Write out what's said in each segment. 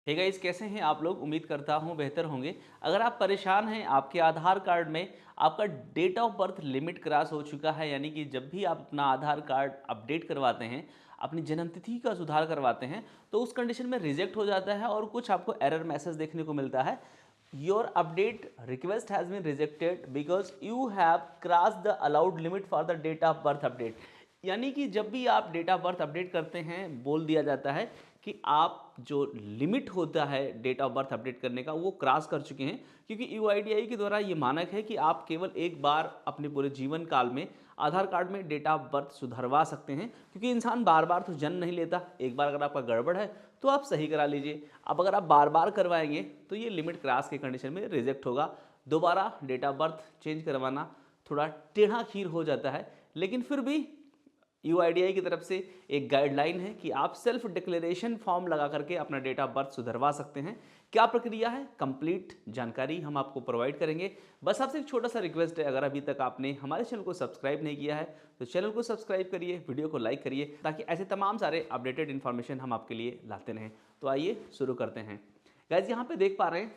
Hey guys, कैसे हैं आप लोग। उम्मीद करता हूं बेहतर होंगे। अगर आप परेशान हैं, आपके आधार कार्ड में आपका date of birth limit cross हो चुका है, यानी कि जब भी आप अपना आधार कार्ड अपडेट करवाते हैं, अपनी जन्म तिथि का सुधार करवाते हैं, तो उस कंडीशन में रिजेक्ट हो जाता है और कुछ आपको एरर मैसेज देखने को मिलता है। Your update request has been rejected because you have cross the allowed limit for the date of birth update. यानी कि जब भी आप डेट ऑफ बर्थ अपडेट करते हैं, बोल दिया जाता है कि आप जो लिमिट होता है डेट ऑफ बर्थ अपडेट करने का, वो क्रॉस कर चुके हैं। क्योंकि यूआईडीआई के द्वारा ये मानक है कि आप केवल एक बार अपने पूरे जीवन काल में आधार कार्ड में डेट ऑफ बर्थ सुधरवा सकते हैं, क्योंकि इंसान बार बार तो जन्म नहीं लेता। एक बार अगर आपका गड़बड़ है तो आप सही करा लीजिए। अब अगर आप बार बार करवाएंगे तो ये लिमिट क्रॉस के कंडीशन में रिजेक्ट होगा। दोबारा डेट ऑफ बर्थ चेंज करवाना थोड़ा टेढ़ा खीर हो जाता है, लेकिन फिर भी यूआईडीआई की तरफ से एक गाइडलाइन है कि आप सेल्फ डिक्लेरेशन फॉर्म लगा करके अपना डेट ऑफ बर्थ सुधरवा सकते हैं। क्या प्रक्रिया है, कंप्लीट जानकारी हम आपको प्रोवाइड करेंगे। बस आपसे एक छोटा सा रिक्वेस्ट है, अगर अभी तक आपने हमारे चैनल को सब्सक्राइब नहीं किया है तो चैनल को सब्सक्राइब करिए, वीडियो को लाइक करिए, ताकि ऐसे तमाम सारे अपडेटेड इन्फॉर्मेशन हम आपके लिए लाते रहें। तो आइए शुरू करते हैं। गाइज, यहाँ पे देख पा रहे हैं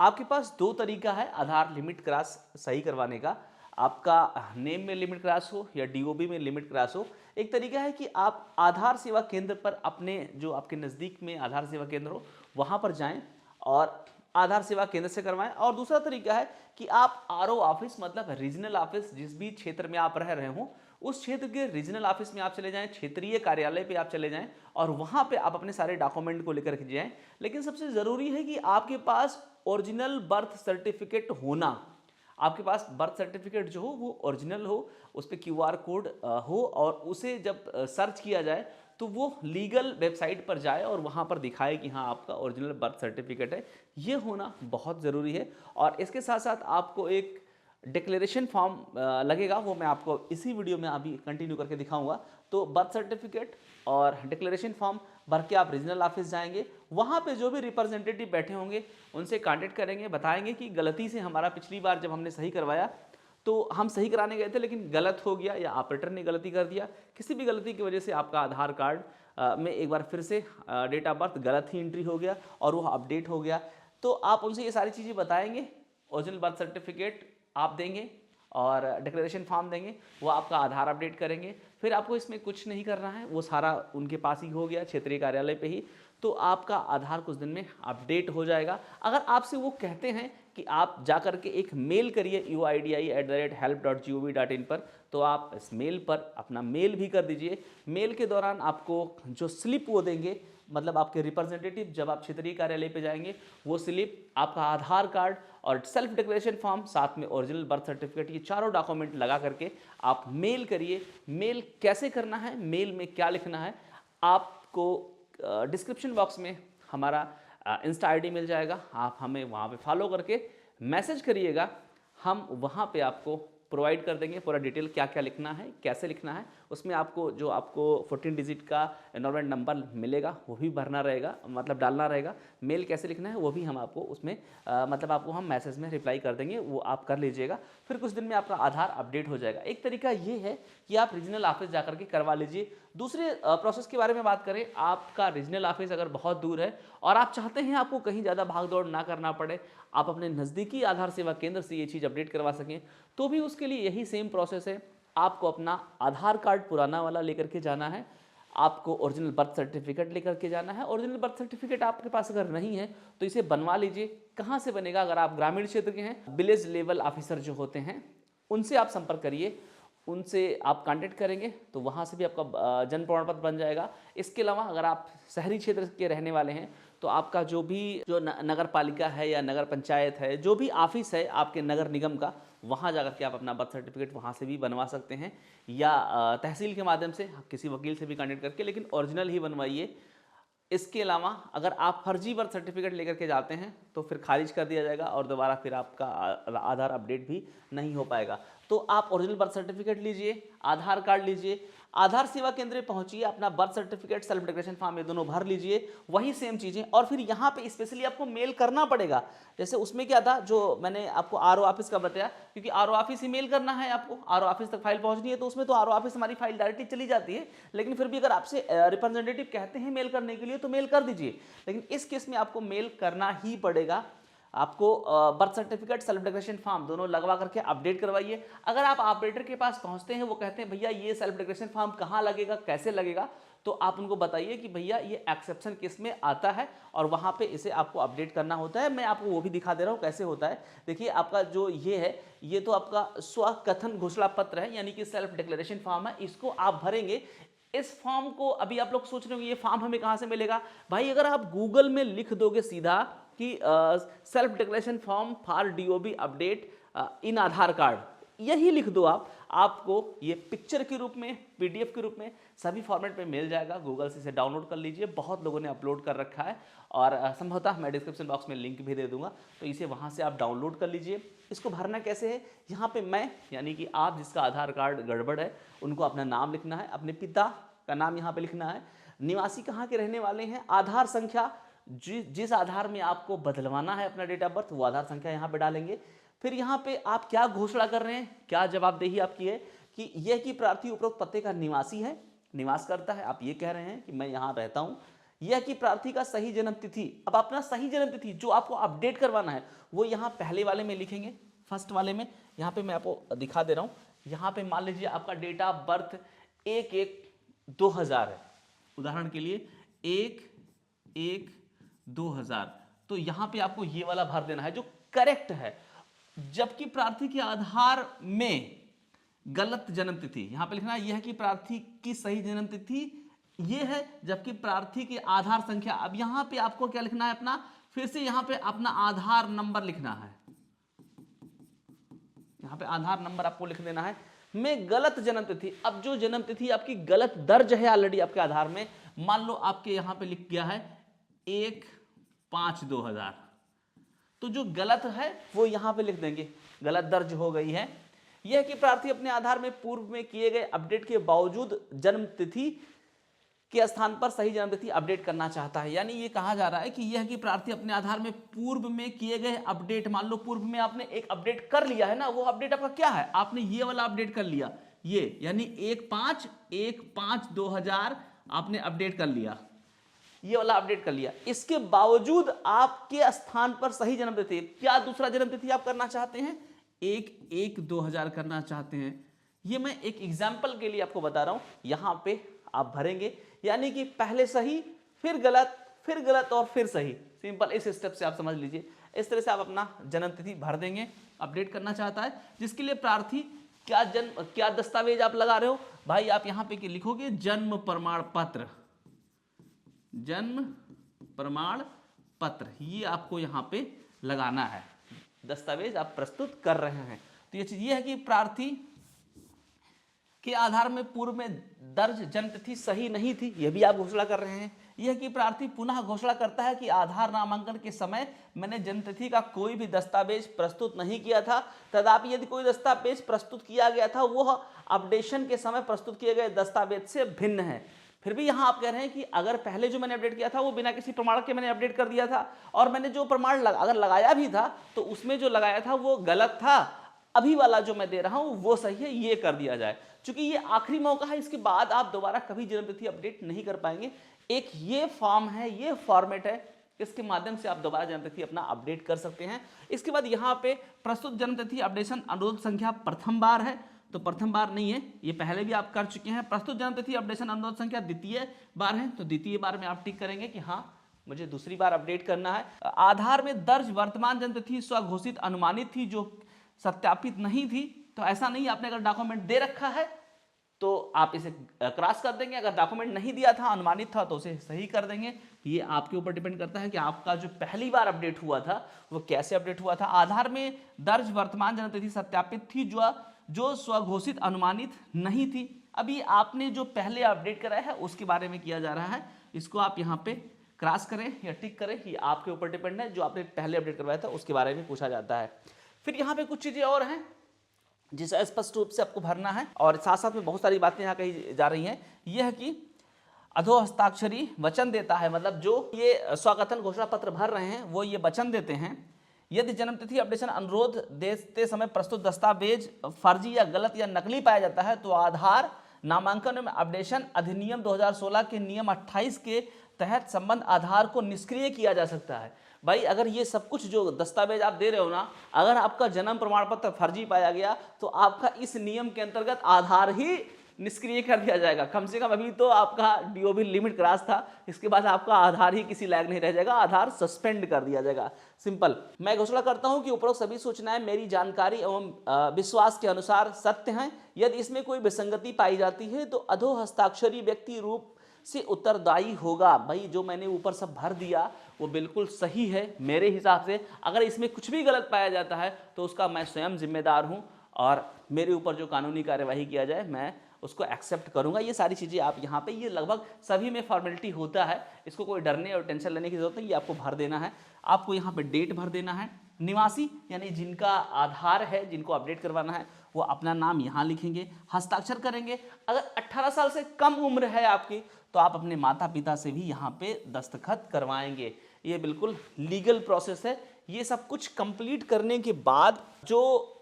आपके पास दो तरीका है आधार लिमिट क्रॉस सही करवाने का। आपका नेम में लिमिट क्रॉस हो या डीओबी में लिमिट क्रॉस हो। एक तरीका है कि आप आधार सेवा केंद्र पर, अपने जो आपके नज़दीक में आधार सेवा केंद्र हो वहाँ पर जाएं और आधार सेवा केंद्र से करवाएं। और दूसरा तरीका है कि आप आरओ ऑफिस, मतलब रीजनल ऑफिस, जिस भी क्षेत्र में आप रह रहे हो उस क्षेत्र के रीजनल ऑफिस में आप चले जाएं, क्षेत्रीय कार्यालय पे आप चले जाएं और वहाँ पे आप अपने सारे डॉक्यूमेंट को लेकर के जाएं। लेकिन सबसे ज़रूरी है कि आपके पास ओरिजिनल बर्थ सर्टिफिकेट होना। आपके पास बर्थ सर्टिफिकेट जो हो वो ओरिजिनल हो, उस पर क्यूआर कोड हो, और उसे जब सर्च किया जाए तो वो लीगल वेबसाइट पर जाए और वहाँ पर दिखाए कि हाँ आपका ओरिजिनल बर्थ सर्टिफिकेट है। ये होना बहुत ज़रूरी है। और इसके साथ साथ आपको एक डिक्लेरेशन फॉर्म लगेगा, वो मैं आपको इसी वीडियो में अभी कंटिन्यू करके दिखाऊंगा। तो बर्थ सर्टिफिकेट और डिक्लेरेशन फॉर्म भर के आप रीजनल ऑफिस जाएंगे, वहाँ पे जो भी रिप्रेजेंटेटिव बैठे होंगे उनसे कांटेक्ट करेंगे, बताएंगे कि गलती से हमारा पिछली बार जब हमने सही करवाया तो हम सही कराने गए थे लेकिन गलत हो गया, या ऑपरेटर ने गलती कर दिया, किसी भी गलती की वजह से आपका आधार कार्ड में एक बार फिर से डेट ऑफ बर्थ गलत ही एंट्री हो गया और वो अपडेट हो गया। तो आप उनसे ये सारी चीज़ें बताएंगे, ओरिजिनल बर्थ सर्टिफिकेट आप देंगे और डिक्लेरेशन फॉर्म देंगे, वो आपका आधार अपडेट करेंगे। फिर आपको इसमें कुछ नहीं करना है, वो सारा उनके पास ही हो गया, क्षेत्रीय कार्यालय पे ही। तो आपका आधार कुछ दिन में अपडेट हो जाएगा। अगर आपसे वो कहते हैं कि आप जा करके एक मेल करिए uidi@help.gov.in पर, तो आप इस मेल पर अपना मेल भी कर दीजिए। मेल के दौरान आपको जो स्लिप वो देंगे, मतलब आपके रिप्रेजेंटेटिव जब आप क्षेत्रीय कार्यालय पे जाएंगे, वो स्लिप आपका आधार कार्ड और सेल्फ डिक्लेरेशन फॉर्म साथ में ओरिजिनल बर्थ सर्टिफिकेट, ये चारों डॉक्यूमेंट लगा करके आप मेल करिए। मेल कैसे करना है, मेल में क्या लिखना है, आपको डिस्क्रिप्शन बॉक्स में हमारा इंस्टा आईडी मिल जाएगा। आप हमें वहाँ पे फॉलो करके मैसेज करिएगा, हम वहाँ पे आपको प्रोवाइड कर देंगे पूरा डिटेल, क्या क्या लिखना है, कैसे लिखना है। उसमें आपको जो आपको 14 डिजिट का एनरोलमेंट नंबर मिलेगा वो भी भरना रहेगा, मतलब डालना रहेगा। मेल कैसे लिखना है वो भी हम आपको उसमें मतलब आपको हम मैसेज में रिप्लाई कर देंगे, वो आप कर लीजिएगा। फिर कुछ दिन में आपका आधार अपडेट हो जाएगा। एक तरीका ये है कि आप रीजनल ऑफिस जाकर के करवा लीजिए। दूसरे प्रोसेस के बारे में बात करें, आपका रीजनल ऑफिस अगर बहुत दूर है और आप चाहते हैं आपको कहीं ज़्यादा भाग दौड़ ना करना पड़े, आप अपने नज़दीकी आधार सेवा केंद्र से ये चीज़ अपडेट करवा सकें, तो भी उसके लिए यही सेम प्रोसेस है। आपको अपना आधार कार्ड पुराना वाला लेकर के जाना है, आपको ओरिजिनल बर्थ सर्टिफिकेट लेकर के जाना है। ओरिजिनल बर्थ सर्टिफिकेट आपके पास अगर नहीं है तो इसे बनवा लीजिए। कहाँ से बनेगा, अगर आप ग्रामीण क्षेत्र के हैं, विलेज लेवल ऑफिसर जो होते हैं उनसे आप संपर्क करिए, उनसे आप कांटेक्ट करेंगे तो वहाँ से भी आपका जन्म प्रमाण पत्र बन जाएगा। इसके अलावा अगर आप शहरी क्षेत्र के रहने वाले हैं तो आपका जो भी जो नगर पालिका है या नगर पंचायत है, जो भी ऑफिस है आपके नगर निगम का, वहाँ जाकर के आप अपना बर्थ सर्टिफिकेट वहाँ से भी बनवा सकते हैं, या तहसील के माध्यम से किसी वकील से भी कांटेक्ट करके, लेकिन ओरिजिनल ही बनवाइए। इसके अलावा अगर आप फर्जी बर्थ सर्टिफिकेट लेकर के जाते हैं तो फिर खारिज कर दिया जाएगा और दोबारा फिर आपका आधार अपडेट भी नहीं हो पाएगा। तो आप ओरिजिनल बर्थ सर्टिफिकेट लीजिए, आधार कार्ड लीजिए, आधार सेवा केंद्र पहुंचिए, अपना birth certificate, self declaration form ये दोनों भर लीजिए, वही सेम चीजें। और फिर यहाँ पे स्पेशली आपको मेल करना पड़ेगा। जैसे उसमें क्या था जो मैंने आपको आरओ ऑफिस का बताया, क्योंकि आरओ ऑफिस ही मेल करना है आपको, आरओ ऑफिस तक फाइल पहुंचनी है, तो उसमें तो आरओ ऑफिस हमारी फाइल डायरेक्टली चली जाती है। लेकिन फिर भी अगर आपसे रिप्रेजेंटेटिव कहते हैं मेल करने के लिए तो मेल कर दीजिए। लेकिन इस केस में आपको मेल करना ही पड़ेगा। आपको birth certificate, self declaration form दोनों लगवा करके अपडेट करवाइए। अगर आप ऑपरेटर के पास पहुंचते हैं, वो कहते हैं भैया ये सेल्फ डिक्लेरेशन फॉर्म कहाँ लगेगा, कैसे लगेगा, तो आप उनको बताइए कि भैया ये एक्सेप्शन केस में आता है और वहां पे इसे आपको अपडेट करना होता है। मैं आपको वो भी दिखा दे रहा हूँ कैसे होता है। देखिए आपका जो ये है, ये तो आपका स्वकथन घोषणा पत्र है, यानी कि सेल्फ डिक्लेरेशन फॉर्म है। इसको आप भरेंगे। इस फॉर्म को अभी आप लोग सोच रहे होंगे ये फॉर्म हमें कहाँ से मिलेगा। भाई अगर आप गूगल में लिख दोगे सीधा कि self declaration form for DOB update in Aadhaar card, यही लिख दो आप, आपको ये पिक्चर के रूप में, पीडीएफ के रूप में सभी फॉर्मेट में मिल जाएगा। गूगल से इसे डाउनलोड कर लीजिए, बहुत लोगों ने अपलोड कर रखा है और संभवतः मैं डिस्क्रिप्शन बॉक्स में लिंक भी दे दूंगा, तो इसे वहां से आप डाउनलोड कर लीजिए। इसको भरना कैसे है, यहाँ पे मैं यानी कि आप जिसका आधार कार्ड गड़बड़ है उनको अपना नाम लिखना है, अपने पिता का नाम यहाँ पे लिखना है, निवासी कहाँ के रहने वाले हैं, आधार संख्या जिस आधार में आपको बदलवाना है अपना डेट ऑफ बर्थ, वो आधार संख्या यहाँ पे डालेंगे। फिर यहाँ पे आप क्या घोषणा कर रहे हैं, क्या जवाबदेही आपकी है कि यह कि प्रार्थी उपरोक्त पते का निवासी है, निवास करता है, आप ये कह रहे हैं कि मैं यहाँ रहता हूँ। यह कि प्रार्थी का सही जन्म तिथि, अब अपना सही जन्म तिथि जो आपको अपडेट करवाना है वो यहाँ पहले वाले में लिखेंगे, फर्स्ट वाले में। यहाँ पे मैं आपको दिखा दे रहा हूँ। यहाँ पे मान लीजिए आपका डेट ऑफ बर्थ 1/1/2000 है, उदाहरण के लिए 1/1/2000, तो यहाँ पे आपको ये वाला भर देना है जो करेक्ट है। जबकि प्रार्थी के आधार में गलत जन्म तिथि, यहां पे लिखना है यह कि प्रार्थी की सही जन्म तिथि ये है, जबकि प्रार्थी के आधार संख्या, अब यहां पे आपको क्या लिखना है अपना, फिर से यहां पे अपना आधार नंबर लिखना है, यहां पे आधार नंबर आपको लिख देना है। में गलत जन्म तिथि, अब जो जन्म तिथि आपकी गलत दर्ज है ऑलरेडी आपके आधार में, मान लो आपके यहां पे लिख गया है 1/5/2000, तो जो गलत है वो यहां पे लिख देंगे, गलत दर्ज हो गई है। यह कि प्रार्थी अपने आधार में पूर्व में किए गए अपडेट के बावजूद जन्म तिथि के स्थान पर सही जन्म तिथि अपडेट करना चाहता है। यानी ये कहा जा रहा है कि यह कि प्रार्थी अपने आधार में पूर्व में किए गए अपडेट, मान लो पूर्व में आपने एक अपडेट कर लिया है ना, वो अपडेट आपका क्या है, आपने ये वाला अपडेट कर लिया, ये यानी 1/5/1/5/2000 आपने अपडेट कर लिया, ये वाला अपडेट कर लिया। इसके बावजूद आपके स्थान पर सही जन्म तिथि, क्या दूसरा जन्म तिथि आप करना चाहते हैं, 1/1/2000 करना चाहते हैं। ये मैं एक एग्जांपल के लिए आपको बता रहा हूं, यहां पे आप भरेंगे, यानी कि पहले सही, फिर गलत और फिर सही। सिंपल, इस स्टेप से आप समझ लीजिए। इस तरह से आप अपना जन्म तिथि भर देंगे। अपडेट करना चाहता है, जिसके लिए प्रार्थी क्या दस्तावेज आप लगा रहे हो भाई, आप यहां पे लिखोगे जन्म प्रमाण पत्र, जन्म प्रमाण पत्र, ये आपको यहां पे लगाना है, दस्तावेज आप प्रस्तुत कर रहे हैं। तो ये चीज ये है कि प्रार्थी के आधार में पूर्व में दर्ज जन्म तिथि सही नहीं थी, यह भी आप घोषणा कर रहे हैं। यह कि प्रार्थी पुनः घोषणा करता है कि आधार नामांकन के समय मैंने जन्म तिथि का कोई भी दस्तावेज प्रस्तुत नहीं किया था, तथापि यदि कोई दस्तावेज प्रस्तुत किया गया था वह अपडेशन के समय प्रस्तुत किए गए दस्तावेज से भिन्न है। फिर भी यहां आप कह रहे हैं कि अगर पहले जो मैंने अपडेट किया था वो बिना किसी प्रमाण के मैंने अपडेट कर दिया था, और मैंने जो प्रमाण अगर लगाया भी था तो उसमें जो लगाया था वो गलत था, अभी वाला जो मैं दे रहा हूं वो सही है, ये कर दिया जाए। क्योंकि ये आखिरी मौका है, इसके बाद आप दोबारा कभी जन्मतिथि अपडेट नहीं कर पाएंगे। एक ये फॉर्म है, ये फॉर्मेट है, इसके माध्यम से आप दोबारा जन्मतिथि अपना अपडेट कर सकते हैं। इसके बाद यहाँ पे प्रस्तुत जन्मतिथि अपडेशन अनुरोध संख्या प्रथम बार है, तो प्रथम बार नहीं है, ये पहले भी आप कर चुके हैं। प्रस्तुत जन्मतिथि अपडेशन अनुरोध संख्या द्वितीय बार है, तो द्वितीय बार में आप टिक करेंगे कि हाँ मुझे दूसरी बार अपडेट करना है। आधार में दर्ज वर्तमान जन्मतिथि स्वघोषित अनुमानित थी जो सत्यापित नहीं थी, तो ऐसा नहीं, आपने अगर डॉक्यूमेंट दे रखा है तो आप इसे क्रॉस कर देंगे, अगर डॉक्यूमेंट नहीं दिया था, अनुमानित था, तो उसे सही कर देंगे। ये आपके ऊपर डिपेंड करता है कि आपका जो पहली बार अपडेट हुआ था वो कैसे अपडेट हुआ था। आधार में दर्ज वर्तमान जन्मतिथि सत्यापित थी जो स्वघोषित अनुमानित नहीं थी। अभी आपने जो पहले अपडेट कराया है उसके बारे में किया जा रहा है, इसको आप यहाँ पे क्रॉस करें या टिक करें, ये आपके ऊपर डिपेंड है। जो आपने पहले अपडेट करवाया था उसके बारे में पूछा जाता है। फिर यहाँ पे कुछ चीजें और हैं, जिसे स्पष्ट रूप से आपको भरना है। और साथ साथ में बहुत सारी बातें यहाँ कही जा रही हैं। यह है कि अधो हस्ताक्षरी वचन देता है, मतलब जो ये स्वकथन घोषणा पत्र भर रहे हैं वो ये वचन देते हैं, यदि जन्मतिथि अपडेशन अनुरोध देते समय प्रस्तुत दस्तावेज फर्जी या गलत या नकली पाया जाता है तो आधार नामांकन में अपडेशन अधिनियम 2016 के नियम 28 के तहत संबंध आधार को निष्क्रिय किया जा सकता है। भाई अगर ये सब कुछ जो दस्तावेज आप दे रहे हो ना, अगर आपका जन्म प्रमाण पत्र फर्जी पाया गया तो आपका इस नियम के अंतर्गत आधार ही निष्क्रिय कर दिया जाएगा। कम से कम अभी तो आपका डीओबी लिमिट क्रॉस था, इसके बाद आपका आधार ही किसी लायक नहीं रह जाएगा, आधार सस्पेंड कर दिया जाएगा। सिंपल। मैं घोषणा करता हूं कि उपरोक्त सभी सूचनाएं मेरी जानकारी एवं विश्वास के अनुसार सत्य हैं। यदि इसमें कोई विसंगति पाई जाती है तो अधो हस्ताक्षरी व्यक्ति रूप से उत्तरदायी होगा। भाई जो मैंने ऊपर सब भर दिया वो बिल्कुल सही है मेरे हिसाब से। अगर इसमें कुछ भी गलत पाया जाता है तो उसका मैं स्वयं जिम्मेदार हूं और मेरे ऊपर जो कानूनी कार्यवाही किया जाए मैं उसको एक्सेप्ट करूंगा। ये सारी चीज़ें आप यहाँ पे, ये लगभग सभी में फॉर्मेलिटी होता है, इसको कोई डरने और टेंशन लेने की जरूरत नहीं। ये आपको भर देना है। आपको यहाँ पे डेट भर देना है। निवासी यानी जिनका आधार है, जिनको अपडेट करवाना है, वो अपना नाम यहाँ लिखेंगे, हस्ताक्षर करेंगे। अगर 18 साल से कम उम्र है आपकी तो आप अपने माता पिता से भी यहाँ पे दस्तखत करवाएंगे। ये बिल्कुल लीगल प्रोसेस है। ये सब कुछ कंप्लीट करने के बाद जो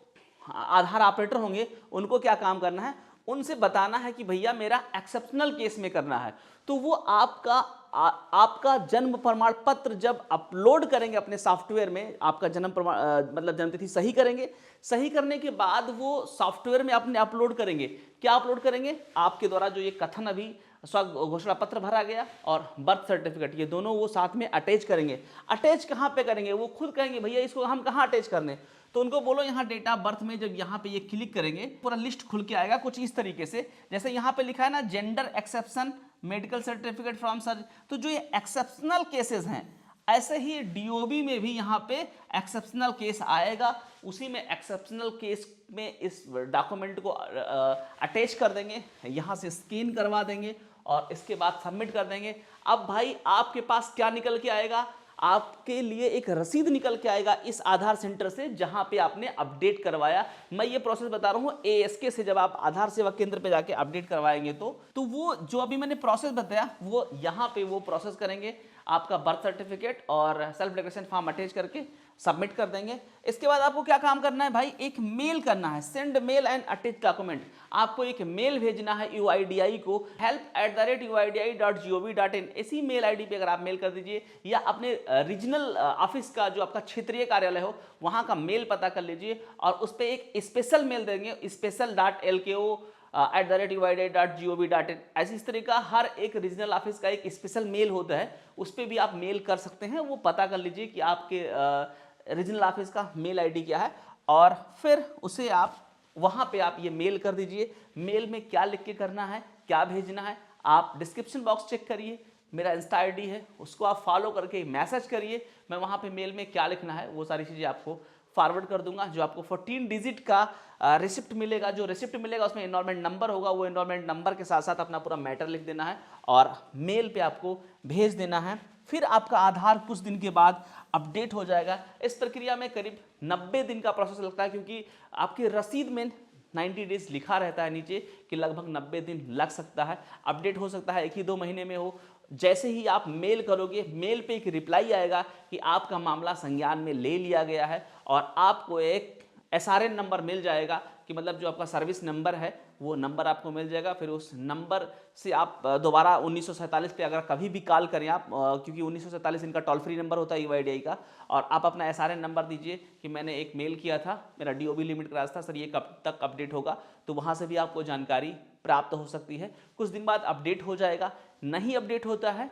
आधार ऑपरेटर होंगे उनको क्या काम करना है, उनसे बताना है कि भैया मेरा एक्सेप्शनल केस में करना है। तो वो आपका जन्म प्रमाण पत्र जब अपलोड करेंगे अपने सॉफ्टवेयर में, आपका जन्म प्रमाण मतलब जन्मतिथि सही करेंगे, सही करने के बाद वो सॉफ्टवेयर में अपने अपलोड करेंगे। क्या अपलोड करेंगे? आपके द्वारा जो ये कथन अभी स्व घोषणा पत्र भरा गया और बर्थ सर्टिफिकेट, ये दोनों वो साथ में अटैच करेंगे। अटैच कहाँ पे करेंगे? वो खुद कहेंगे भैया इसको हम कहाँ अटैच करने, तो उनको बोलो यहाँ डेट ऑफ बर्थ में जब यहाँ पे ये क्लिक करेंगे पूरा लिस्ट खुल के आएगा कुछ इस तरीके से। जैसे यहाँ पे लिखा है ना gender exception medical certificate from sir, तो जो ये एक्सेप्शनल केसेस हैं ऐसे ही डीओबी में भी यहाँ पे एक्सेप्शनल केस आएगा। उसी में एक्सेप्शनल केस में इस डॉक्यूमेंट को अटैच कर देंगे, यहाँ से स्कैन करवा देंगे और इसके बाद सबमिट कर देंगे। अब भाई आपके पास क्या निकल के आएगा? आपके लिए एक रसीद निकल के आएगा इस आधार सेंटर से जहां पे आपने अपडेट करवाया। मैं ये प्रोसेस बता रहा हूं एएसके से, जब आप आधार सेवा केंद्र पे जाके अपडेट करवाएंगे तो वो जो अभी मैंने प्रोसेस बताया वो यहाँ पे वो प्रोसेस करेंगे। आपका बर्थ सर्टिफिकेट और सेल्फ डिक्लेरेशन फॉर्म अटैच करके सबमिट कर देंगे। इसके बाद आपको क्या काम करना है भाई? एक मेल करना है, send male and attach document. आपको एक मेल भेजना है UIDAI को help@uidi.gov.in। इसी मेल आईडी पे अगर आप मेल कर दीजिए या अपने रीजनल ऑफिस का जो आपका क्षेत्रीय कार्यालय हो वहां का मेल पता कर लीजिए और उस पर एक स्पेशल मेल देंगे, special.lko@uidi.gov.in। ऐसी इस तरह का हर एक रीजनल ऑफिस का एक स्पेशल मेल होता है, उस पर भी आप मेल कर सकते हैं। वो पता कर लीजिए कि आपके रीजनल ऑफिस का मेल आईडी क्या है और फिर उसे आप वहां पे आप ये मेल कर दीजिए। मेल में क्या लिख के करना है, क्या भेजना है, आप डिस्क्रिप्शन बॉक्स चेक करिए, मेरा इंस्टा आईडी है उसको आप फॉलो करके मैसेज करिए। मैं वहां पे मेल में क्या लिखना है वो सारी चीज़ें आपको फॉरवर्ड कर दूंगा। जो आपको 14 डिजिट का रिसिप्ट मिलेगा, जो रिसिप्ट मिलेगा उसमें एनरोलमेंट नंबर होगा, वो एनरोलमेंट नंबर के साथ साथ अपना पूरा मैटर लिख देना है और मेल पे आपको भेज देना है। फिर आपका आधार कुछ दिन के बाद अपडेट हो जाएगा। इस प्रक्रिया में करीब 90 दिन का प्रोसेस लगता है, क्योंकि आपकी रसीद में 90 डेज लिखा रहता है नीचे कि लगभग 90 दिन लग सकता है। अपडेट हो सकता है 1 ही 2 महीने में हो। जैसे ही आप मेल करोगे, मेल पे एक रिप्लाई आएगा कि आपका मामला संज्ञान में ले लिया गया है और आपको एक SRN नंबर मिल जाएगा कि मतलब जो आपका सर्विस नंबर है वो नंबर आपको मिल जाएगा। फिर उस नंबर से आप दोबारा 1947 पे अगर कभी भी कॉल करें आप, क्योंकि 1947 इनका टोल फ्री नंबर होता है UIDAI का, और आप अपना SRN नंबर दीजिए कि मैंने एक मेल किया था, मेरा DOB लिमिट क्रॉस था सर, ये कब तक अपडेट होगा, तो वहाँ से भी आपको जानकारी प्राप्त हो सकती है। कुछ दिन बाद अपडेट हो जाएगा। नहीं अपडेट होता है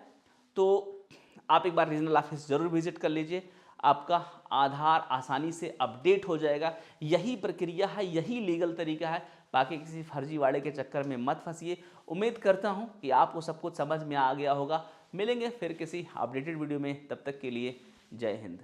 तो आप एक बार रीजनल ऑफिस जरूर विजिट कर लीजिए, आपका आधार आसानी से अपडेट हो जाएगा। यही प्रक्रिया है, यही लीगल तरीका है। बाकी किसी फर्जीवाड़े के चक्कर में मत फंसिए। उम्मीद करता हूं कि आपको सब कुछ समझ में आ गया होगा। मिलेंगे फिर किसी अपडेटेड वीडियो में, तब तक के लिए जय हिंद।